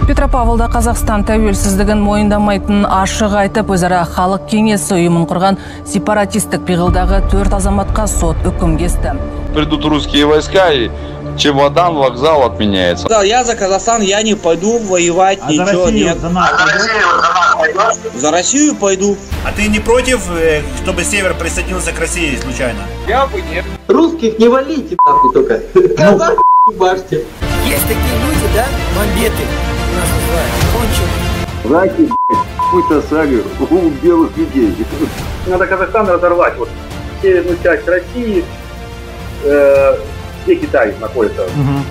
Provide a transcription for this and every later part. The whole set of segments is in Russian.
Петропавлда Қазақстан тәуелсіздігін мойындамайтын ашық айтып, өзара халық кеңесі ұйымын құрған сепаратистік пиғылдағы 4 азаматқа сот үкім кесті. Придут русские войска и чемодан, вокзал отменяется. Да, я за Казахстан, я не пойду воевать, а ничего за Россию, нет. За Россию пойду. А ты не против, чтобы Север присоединился к России случайно? Я бы нет. Русских не валите, нахуй только. Казахи ебашьте. Есть такие люди, да, мамбеты, нас называют, конченые. Раки, какую-то сагу у белых людей. Надо Казахстан разорвать. Вот северную часть России, где Китай находится. Угу.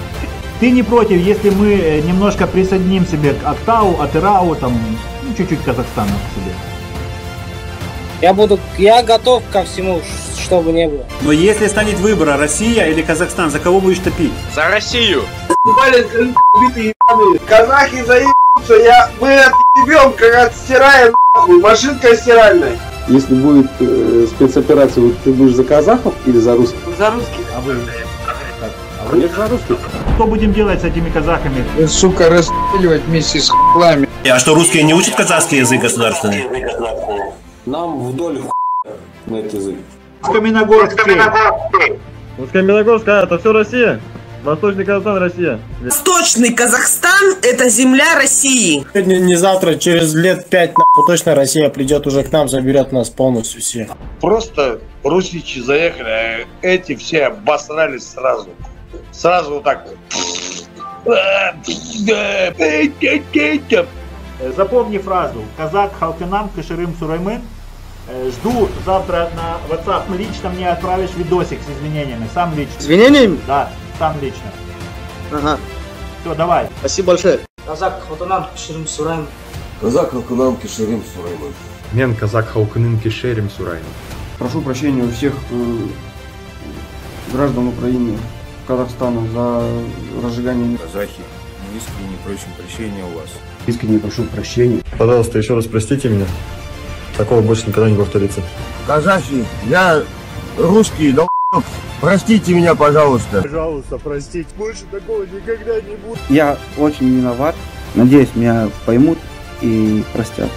Ты не против, если мы немножко присоединим себе к Актау, Атырау, там, ну, чуть-чуть Казахстана к себе? Я готов ко всему, чтобы не было. Но если станет выбор, Россия или Казахстан, за кого будешь топить? За Россию! Казахи заебутся, мы отъебем, как отстираем, нахуй, машинкой стиральной. Если будет спецоперация, вот ты будешь за казахов или за русских? За русских. А вы? А вы за русских? Что будем делать с этими казахами? Сука, расстреливать вместе с хуйлами. А что, русские не учат казахский язык государственный? Нам вдоль на этот язык. Каменогорск, это все Россия? Восточный Казахстан, Россия. Восточный Казахстан – это земля России. Не завтра, через лет 5, точно Россия придет уже к нам, заберет нас полностью все. Просто русичи заехали, а эти все обосрались сразу. Сразу вот так. Запомни фразу. Казак халканам каширым сураймын. Жду завтра на WhatsApp лично мне отправишь видосик с извинениями. Сам лично. Извинениями? Да, сам лично. Ага. Все, давай. Спасибо большое. Казак халканам каширым сураймын. Казак халканам кишерим сураймын. Мен казак халканам кишерим сураймын. Прошу прощения у всех граждан Украины, Казахстана за разжигание. Казахи, мы искренне просим прощения у вас. Искренне прошу прощения. Пожалуйста, еще раз простите меня. Такого больше никогда не повторится. Казахи, я русский, да простите меня, пожалуйста. Пожалуйста, простите. Больше такого никогда не будет. Я очень виноват. Надеюсь, меня поймут и простят.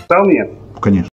Вполне. Конечно.